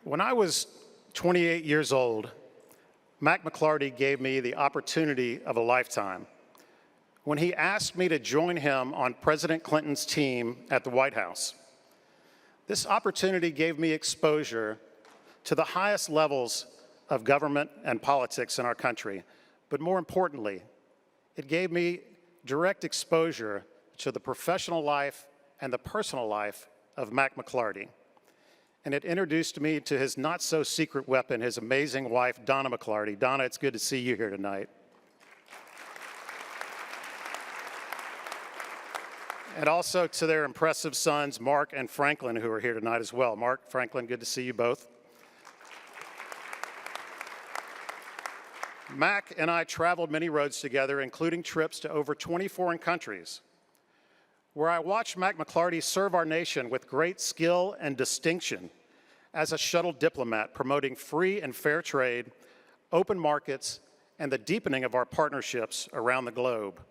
When I was 28 years old, Mack McLarty gave me the opportunity of a lifetime when he asked me to join him on President Clinton's team at the White House. This opportunity gave me exposure to the highest levels of government and politics in our country, but more importantly, it gave me direct exposure to the professional life and the personal life of Mack McLarty. And it introduced me to his not-so-secret weapon, his amazing wife, Donna McLarty. Donna, it's good to see you here tonight. And also to their impressive sons, Mark and Franklin, who are here tonight as well. Mark, Franklin, good to see you both. Mack and I traveled many roads together, including trips to over 20 foreign countries, where I watched Mack McLarty serve our nation with great skill and distinction as a shuttle diplomat, promoting free and fair trade, open markets, and the deepening of our partnerships around the globe.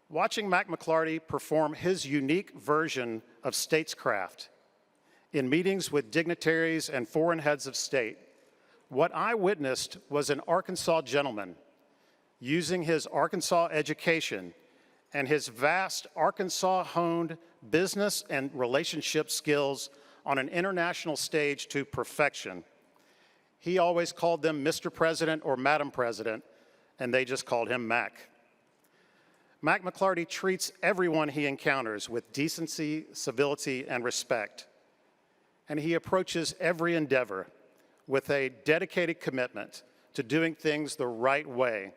Watching Mack McLarty perform his unique version of statescraft in meetings with dignitaries and foreign heads of state, what I witnessed was an Arkansas gentleman using his Arkansas education and his vast Arkansas-honed business and relationship skills on an international stage to perfection. He always called them Mr. President or Madam President, and they just called him Mack. Mack McLarty treats everyone he encounters with decency, civility, and respect. And he approaches every endeavor with a dedicated commitment to doing things the right way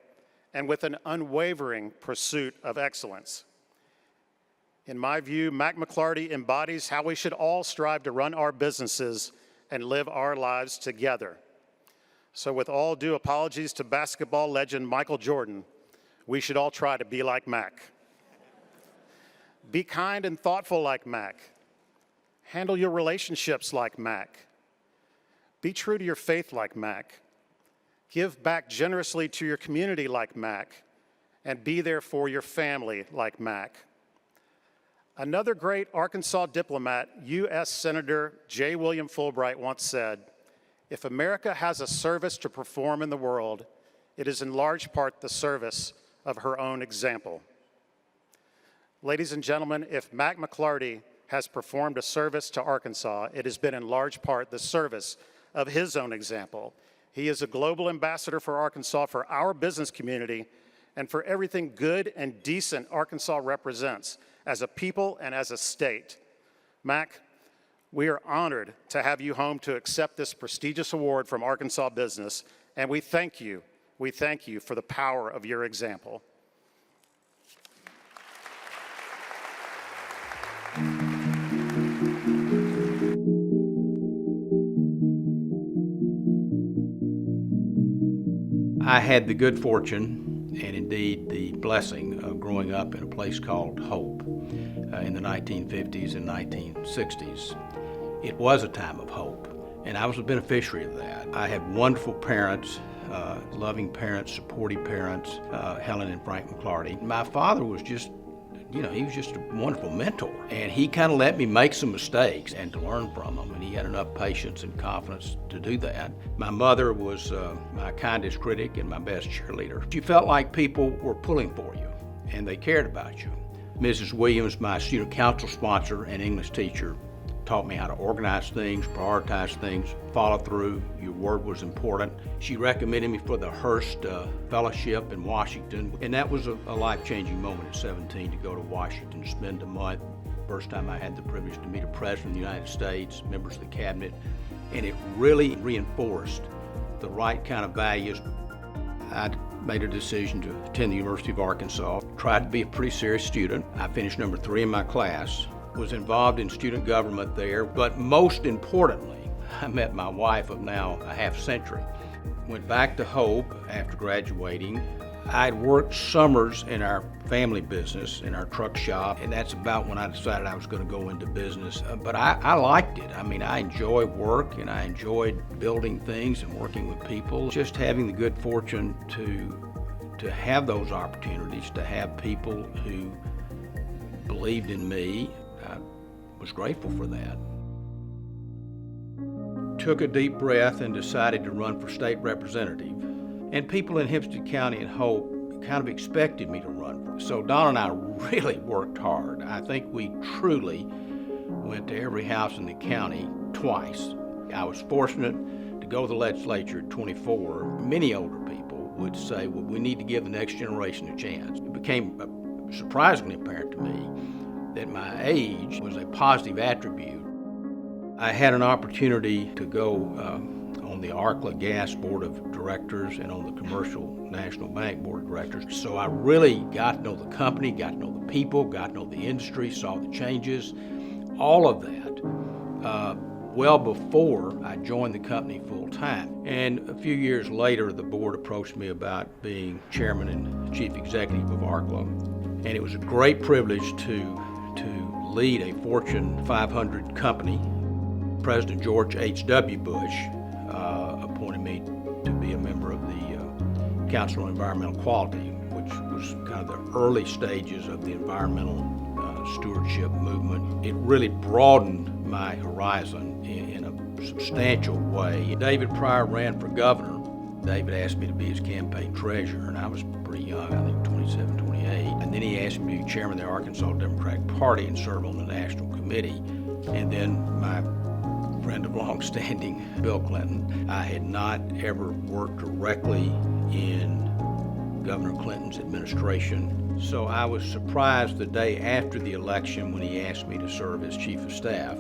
and with an unwavering pursuit of excellence. In my view, Mack McLarty embodies how we should all strive to run our businesses and live our lives together. So with all due apologies to basketball legend Michael Jordan, we should all try to be like Mack. Be kind and thoughtful like Mack. Handle your relationships like Mack. Be true to your faith like Mack. Give back generously to your community like Mack. And be there for your family like Mack. Another great Arkansas diplomat, U.S. Senator J. William Fulbright, once said, "If America has a service to perform in the world, it is in large part the service of her own example." Ladies and gentlemen, if Mack McLarty has performed a service to Arkansas, it has been in large part the service of his own example. He is a global ambassador for Arkansas, for our business community, and for everything good and decent Arkansas represents as a people and as a state. Mack, we are honored to have you home to accept this prestigious award from Arkansas Business, and we thank you for the power of your example. I had the good fortune and indeed the blessing of growing up in a place called Hope in the 1950s and 1960s. It was a time of hope, and I was a beneficiary of that. I had wonderful parents, loving parents, supportive parents, Helen and Frank McLarty. My father was just, he was just a wonderful mentor, and he kind of let me make some mistakes and to learn from them, and he had enough patience and confidence to do that. My mother was my kindest critic and my best cheerleader. You felt like people were pulling for you, and they cared about you. Mrs. Williams, my student council sponsor and English teacher, taught me how to organize things, prioritize things, follow through. Your word was important. She recommended me for the Hearst Fellowship in Washington, and that was a life-changing moment at 17 to go to Washington, spend a month. First time I had the privilege to meet a president of the United States, members of the cabinet, and it really reinforced the right kind of values. I made a decision to attend the University of Arkansas, tried to be a pretty serious student. I finished number 3 in my class, was involved in student government there, but most importantly, I met my wife of now a half century. Went back to Hope after graduating. I'd worked summers in our family business, in our truck shop, and that's about when I decided I was going to go into business. But I liked it. I mean, I enjoy work, and I enjoyed building things and working with people. Just having the good fortune to have those opportunities, to have people who believed in me, I was grateful for that. took a deep breath and decided to run for state representative. And people in Hempstead County and Hope kind of expected me to run. So Don and I really worked hard. I think we truly went to every house in the county twice. I was fortunate to go to the legislature at 24. Many older people would say, well, we need to give the next generation a chance. It became surprisingly apparent to me that my age was a positive attribute. I had an opportunity to go on the Arkla Gas Board of Directors and on the Commercial National Bank Board of Directors. So I really got to know the company, got to know the people, got to know the industry, saw the changes, all of that, well before I joined the company full time. And a few years later, the board approached me about being chairman and chief executive of Arkla. And it was a great privilege to lead a Fortune 500 company. President George H.W. Bush appointed me to be a member of the Council on Environmental Quality, which was kind of the early stages of the environmental stewardship movement. It really broadened my horizon in a substantial way. David Pryor ran for governor. David asked me to be his campaign treasurer, and I was pretty young, I think 27, 28. And then he asked me to be chairman of the Arkansas Democratic Party and serve on the national committee. And then my friend of long-standing, Bill Clinton. I had not ever worked directly in Governor Clinton's administration, so I was surprised the day after the election when he asked me to serve as Chief of Staff.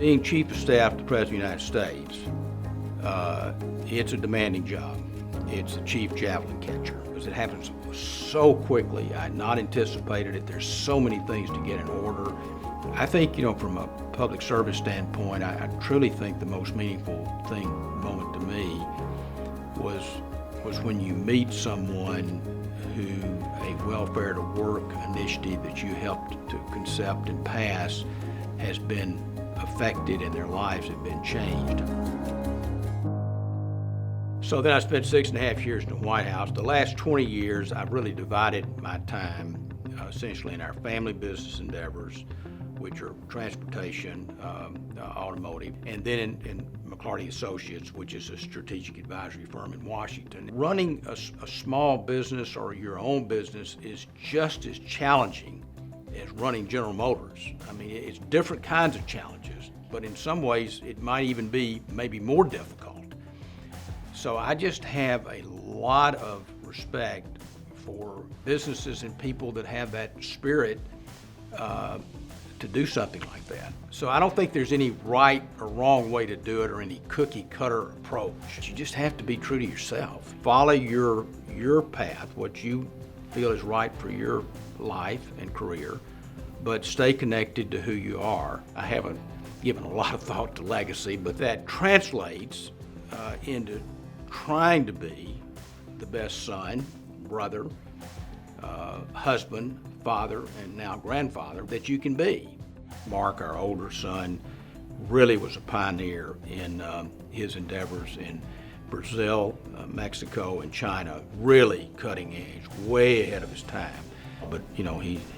Being Chief of Staff to the President of the United States, it's a demanding job. It's the chief javelin catcher, because it happens so quickly. I had not anticipated it. There's so many things to get in order. I think, from a public service standpoint, I truly think the most meaningful moment to me was when you meet someone who a welfare to work initiative that you helped to concept and pass has been affected and their lives have been changed. So then I spent 6.5 years in the White House. The last 20 years, I've really divided my time essentially in our family business endeavors, which are transportation, automotive, and then in McLarty Associates, which is a strategic advisory firm in Washington. Running a small business or your own business is just as challenging as running General Motors. I mean, it's different kinds of challenges, but in some ways it might even be maybe more difficult. So I just have a lot of respect for businesses and people that have that spirit to do something like that. So I don't think there's any right or wrong way to do it or any cookie cutter approach. You just have to be true to yourself. Follow your path, what you feel is right for your life and career, but stay connected to who you are. I haven't given a lot of thought to legacy, but that translates into trying to be the best son, brother, husband, father, and now grandfather that you can be. Mark, our older son, really was a pioneer in his endeavors in Brazil, Mexico, and China, really cutting edge, way ahead of his time. But,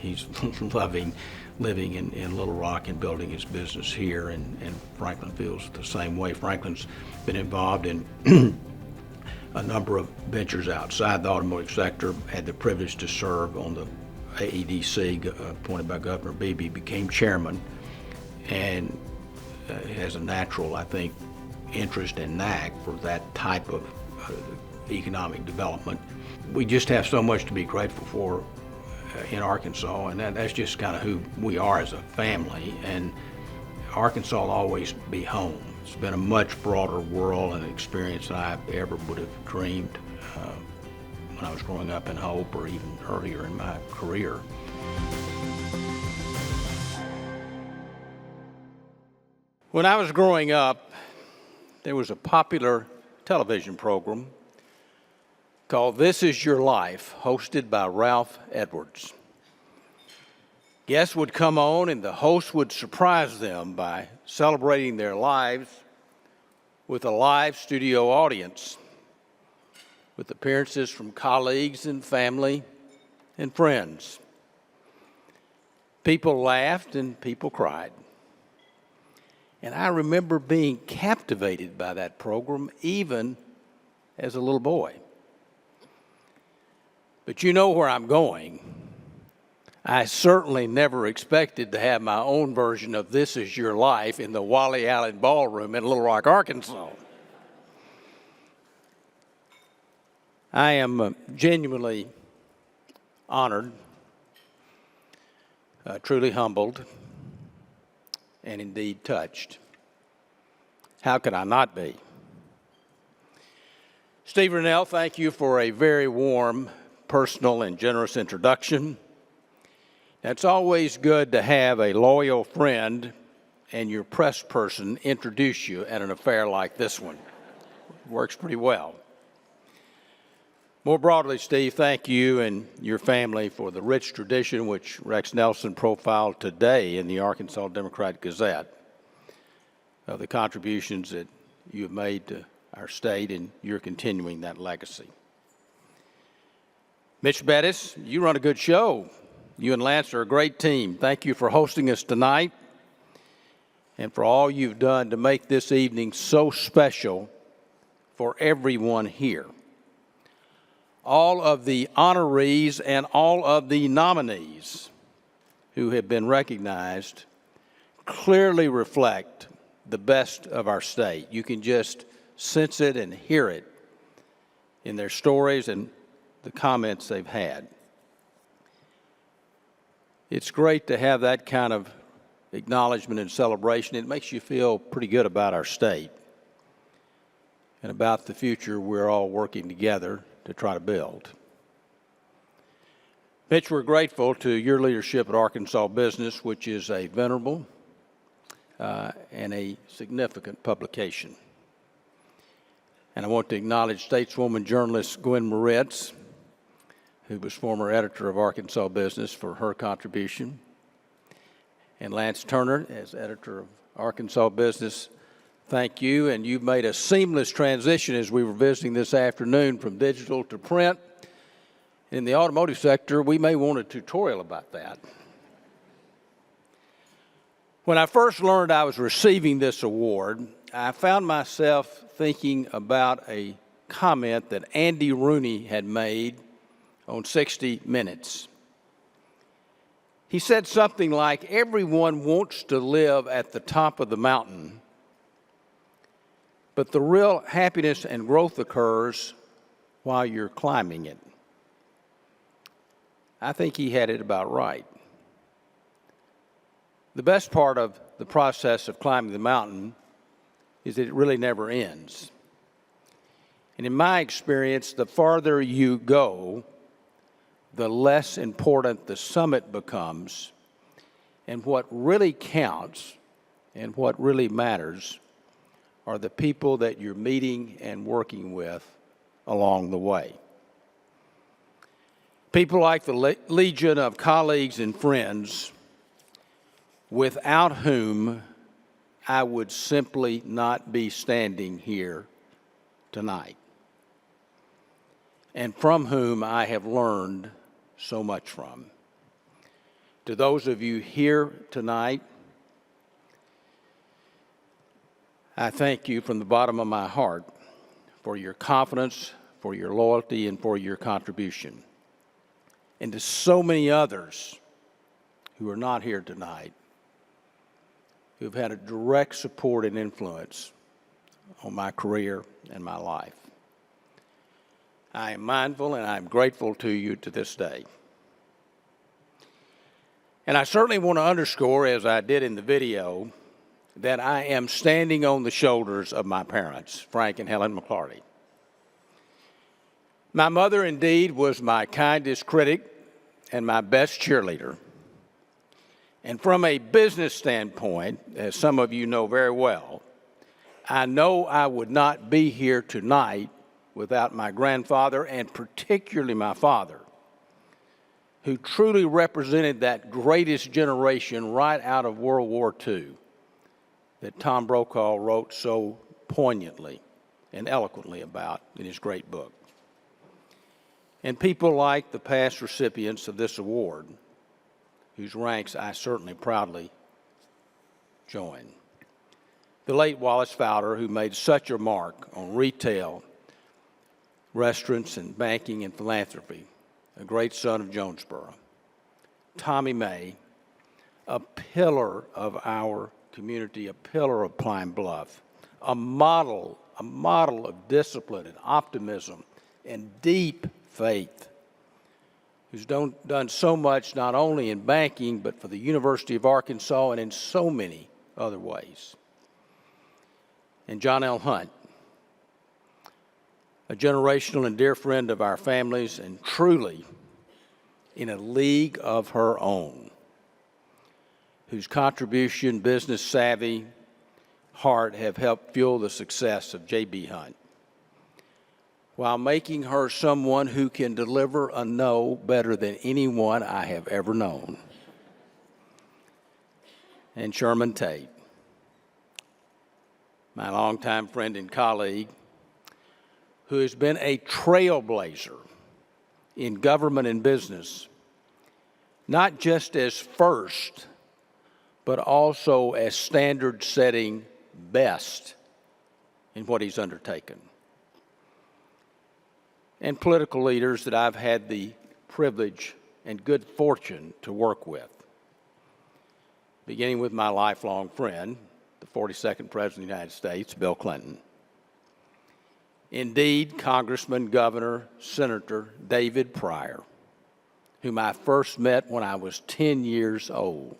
he's loving living in Little Rock and building his business here, and Franklin feels the same way. Franklin's been involved in a number of ventures outside the automotive sector, had the privilege to serve on the AEDC, appointed by Governor Beebe, became chairman, and has a natural, I think, interest and knack for that type of economic development. We just have so much to be grateful for in Arkansas, and that's just kind of who we are as a family, and Arkansas will always be home. It's been a much broader world and experience than I ever would have dreamed when I was growing up in Hope or even earlier in my career. When I was growing up, there was a popular television program called This Is Your Life, hosted by Ralph Edwards. Guests would come on and the host would surprise them by celebrating their lives with a live studio audience, with appearances from colleagues and family and friends. People laughed and people cried. And I remember being captivated by that program even as a little boy. But you know where I'm going. I certainly never expected to have my own version of This Is Your Life in the Wally Allen Ballroom in Little Rock, Arkansas. I am genuinely honored, truly humbled, and indeed touched. How could I not be? Steve Rennell, thank you for a very warm, personal, and generous introduction. It's always good to have a loyal friend and your press person introduce you at an affair like this one. It works pretty well. More broadly, Steve, thank you and your family for the rich tradition which Rex Nelson profiled today in the Arkansas Democrat-Gazette of the contributions that you have made to our state, and you're continuing that legacy. Mitch Bettis, you run a good show. You and Lance are a great team. Thank you for hosting us tonight and for all you've done to make this evening so special for everyone here. All of the honorees and all of the nominees who have been recognized clearly reflect the best of our state. You can just sense it and hear it in their stories and the comments they've had. It's great to have that kind of acknowledgement and celebration. It makes you feel pretty good about our state and about the future we're all working together to try to build. Mitch, we're grateful to your leadership at Arkansas Business, which is a venerable and a significant publication. And I want to acknowledge stateswoman journalist Gwen Moritz, who was former editor of Arkansas Business, for her contribution. And Lance Turner, as editor of Arkansas Business, thank you. And you've made a seamless transition as we were visiting this afternoon from digital to print. In the automotive sector, we may want a tutorial about that. When I first learned I was receiving this award, I found myself thinking about a comment that Andy Rooney had made on 60 Minutes. He said something like, everyone wants to live at the top of the mountain, but the real happiness and growth occurs while you're climbing it. I think he had it about right. The best part of the process of climbing the mountain is that it really never ends. And in my experience, the farther you go, the less important the summit becomes, and what really counts and what really matters are the people that you're meeting and working with along the way. People like the legion of colleagues and friends without whom I would simply not be standing here tonight, and from whom I have learned so much from. To those of you here tonight, I thank you from the bottom of my heart for your confidence, for your loyalty, and for your contribution. And to so many others who are not here tonight, who've had a direct support and influence on my career and my life. I am mindful and I'm grateful to you to this day. And I certainly want to underscore, as I did in the video, that I am standing on the shoulders of my parents, Frank and Helen McLarty. My mother, indeed, was my kindest critic and my best cheerleader. And from a business standpoint, as some of you know very well, I know I would not be here tonight without my grandfather, and particularly my father, who truly represented that greatest generation right out of World War II that Tom Brokaw wrote so poignantly and eloquently about in his great book. And people like the past recipients of this award, whose ranks I certainly proudly join. The late Wallace Fowler, who made such a mark on retail, restaurants, and banking and philanthropy, a great son of Jonesboro. Tommy May, a pillar of our community, a pillar of Pine Bluff, a model of discipline and optimism and deep faith, who's done so much not only in banking but for the University of Arkansas and in so many other ways. And John L. Hunt, a generational and dear friend of our families and truly in a league of her own, whose contribution, business savvy, heart have helped fuel the success of J.B. Hunt, while making her someone who can deliver a no better than anyone I have ever known. And Sherman Tate, my longtime friend and colleague, who has been a trailblazer in government and business, not just as first, but also as standard-setting best in what he's undertaken. And political leaders that I've had the privilege and good fortune to work with, beginning with my lifelong friend, the 42nd President of the United States, Bill Clinton. Indeed, Congressman, Governor, Senator David Pryor, whom I first met when I was 10 years old.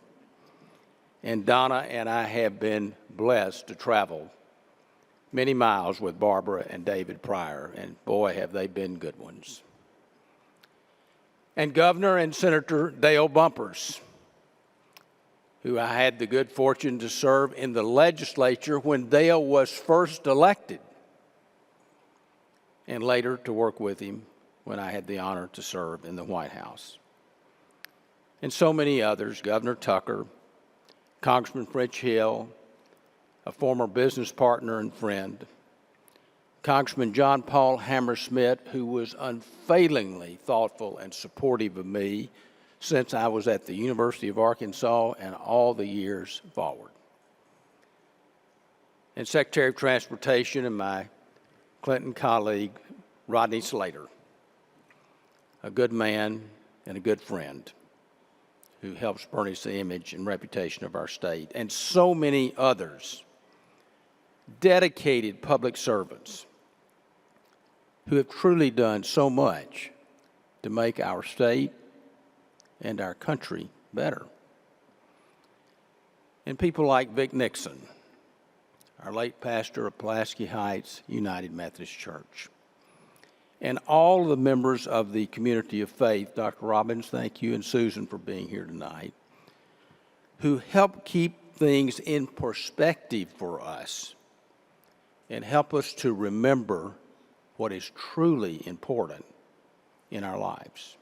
And Donna and I have been blessed to travel many miles with Barbara and David Pryor, and boy, have they been good ones. And Governor and Senator Dale Bumpers, who I had the good fortune to serve in the legislature when Dale was first elected, and later to work with him when I had the honor to serve in the White House. And so many others, Governor Tucker, Congressman French Hill, a former business partner and friend, Congressman John Paul Hammersmith, who was unfailingly thoughtful and supportive of me since I was at the University of Arkansas and all the years forward. And Secretary of Transportation and my Clinton colleague, Rodney Slater, a good man and a good friend who helps burnish the image and reputation of our state, and so many others, dedicated public servants who have truly done so much to make our state and our country better. And people like Vic Nixon, our late pastor of Pulaski Heights United Methodist Church, and all the members of the community of faith, Dr. Robbins, thank you, and Susan for being here tonight, who help keep things in perspective for us and help us to remember what is truly important in our lives.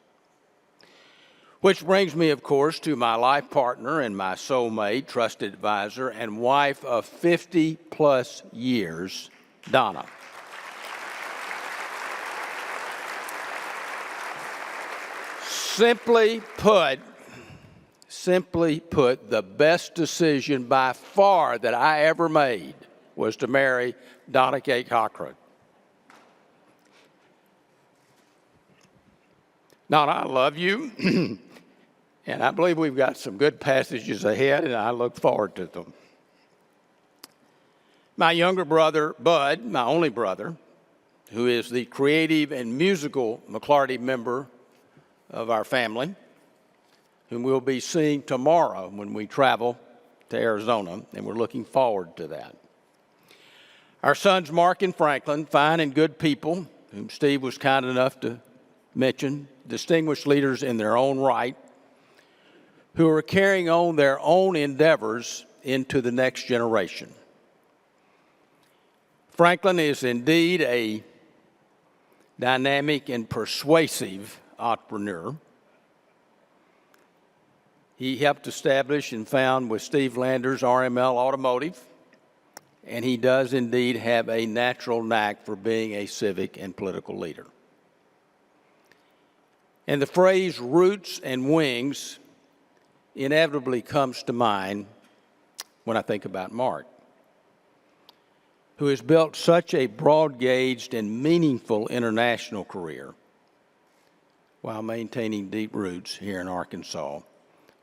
Which brings me, of course, to my life partner and my soulmate, trusted advisor, and wife of 50-plus years, Donna. Simply put, the best decision by far that I ever made was to marry Donna K. Cochran. Donna, I love you, and I believe we've got some good passages ahead, and I look forward to them. My younger brother, Bud, my only brother, who is the creative and musical McLarty member of our family, whom we'll be seeing tomorrow when we travel to Arizona, and we're looking forward to that. Our sons, Mark and Franklin, fine and good people, whom Steve was kind enough to mention, distinguished leaders in their own right, who are carrying on their own endeavors into the next generation. Franklin is indeed a dynamic and persuasive entrepreneur. He helped establish and found with Steve Landers RML Automotive, and he does indeed have a natural knack for being a civic and political leader. And the phrase roots and wings inevitably comes to mind when I think about Mark. who has built such a broad-gauged and meaningful international career while maintaining deep roots here in Arkansas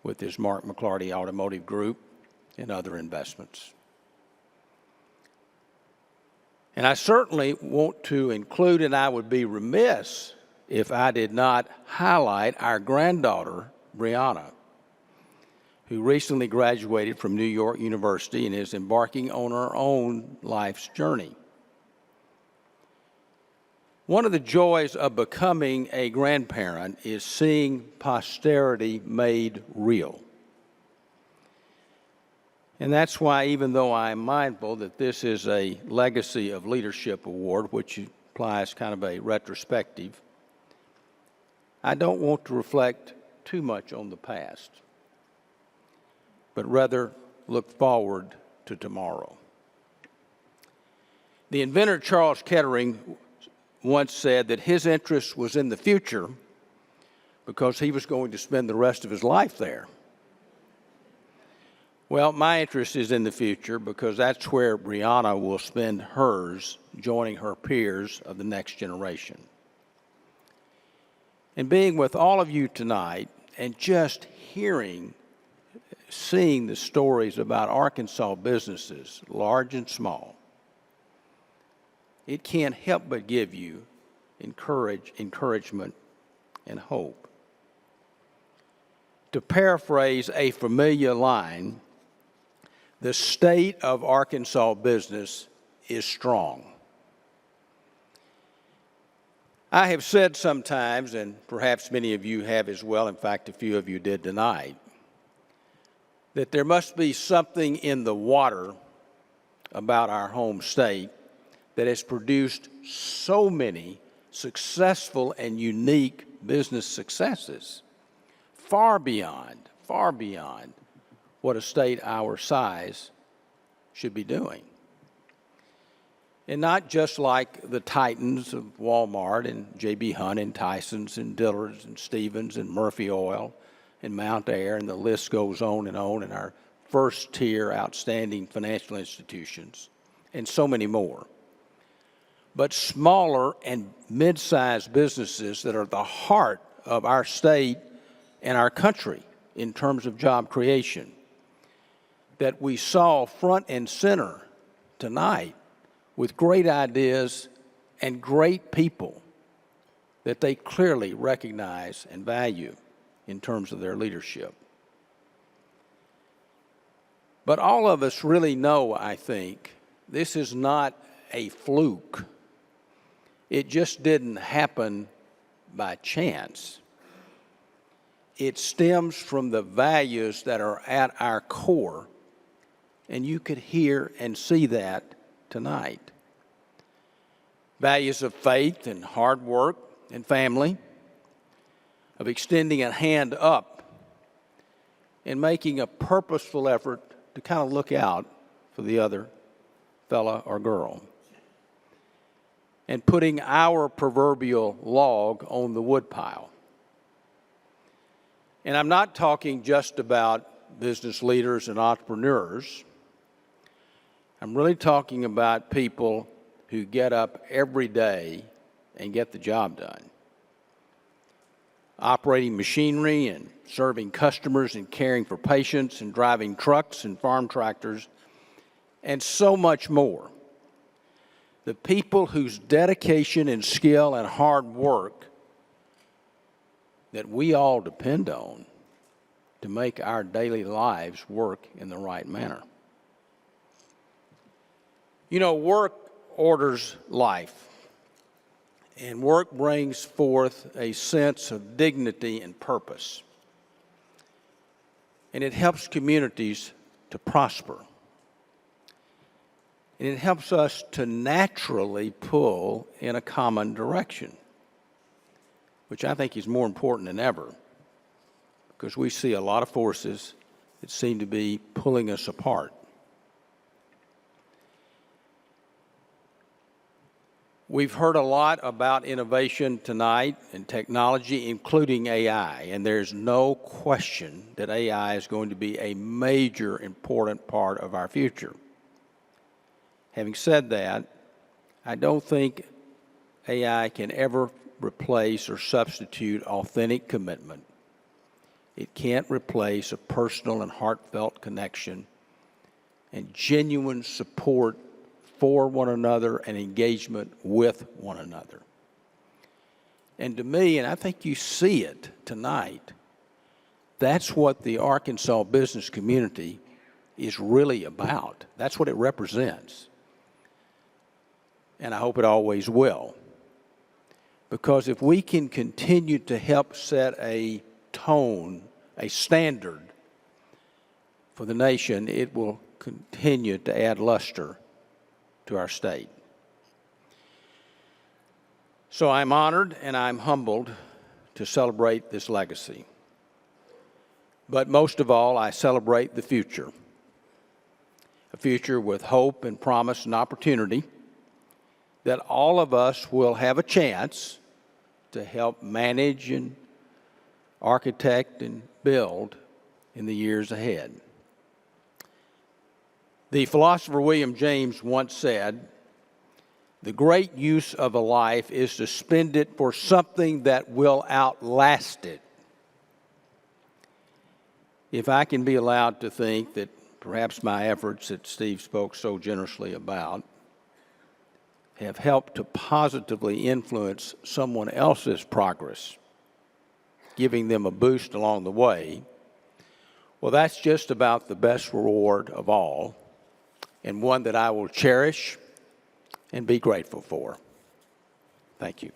with his Mack McLarty Automotive Group and other investments. And I certainly want to include, and I would be remiss if I did not highlight our granddaughter, Brianna, who recently graduated from New York University and is embarking on her own life's journey. One of the joys of becoming a grandparent is seeing posterity made real. And that's why, even though I'm mindful that this is a Legacy of Leadership Award, which implies kind of a retrospective, I don't want to reflect too much on the past, but rather look forward to tomorrow. The inventor Charles Kettering once said that his interest was in the future because he was going to spend the rest of his life there. Well, my interest is in the future because that's where Brianna will spend hers, joining her peers of the next generation. And being with all of you tonight and just seeing the stories about Arkansas businesses, large and small, it can't help but give you encouragement and hope. To paraphrase a familiar line, the state of Arkansas business is strong. I have said sometimes, and perhaps many of you have as well, in fact, a few of you did tonight, that there must be something in the water about our home state that has produced so many successful and unique business successes, far beyond what a state our size should be doing. And not just like the titans of Walmart and J.B. Hunt and Tyson's and Dillard's and Stevens and Murphy Oil and Mount Air, and the list goes on, and our first-tier outstanding financial institutions, and so many more. But smaller and mid-sized businesses that are the heart of our state and our country in terms of job creation, that we saw front and center tonight with great ideas and great people that they clearly recognize and value in terms of their leadership. But all of us really know, I think, this is not a fluke. It just didn't happen by chance. It stems from the values that are at our core, and you could hear and see that tonight. Values of faith and hard work and family, of extending a hand up and making a purposeful effort to kind of look out for the other fella or girl, and putting our proverbial log on the woodpile. And I'm not talking just about business leaders and entrepreneurs. I'm really talking about people who get up every day and get the job done. Operating machinery and serving customers and caring for patients and driving trucks and farm tractors and so much more. The people whose dedication and skill and hard work that we all depend on to make our daily lives work in the right manner. You know, work orders life, and work brings forth a sense of dignity and purpose, and it helps communities to prosper, and it helps us to naturally pull in a common direction, which I think is more important than ever, because we see a lot of forces that seem to be pulling us apart. We've heard a lot about innovation tonight and technology, including AI, and there's no question that AI is going to be a major, important part of our future. Having said that, I don't think AI can ever replace or substitute authentic commitment. It can't replace a personal and heartfelt connection and genuine support for one another and engagement with one another. And to me, and I think you see it tonight, that's what the Arkansas business community is really about. That's what it represents. And I hope it always will. Because if we can continue to help set a tone, a standard for the nation, it will continue to add luster to our state. So I'm honored and I'm humbled to celebrate this legacy. But most of all, I celebrate the future. A future with hope and promise and opportunity that all of us will have a chance to help manage and architect and build in the years ahead. The philosopher William James once said, "The great use of a life is to spend it for something that will outlast it." If I can be allowed to think that perhaps my efforts that Steve spoke so generously about have helped to positively influence someone else's progress, giving them a boost along the way, well, that's just about the best reward of all, and one that I will cherish and be grateful for. Thank you.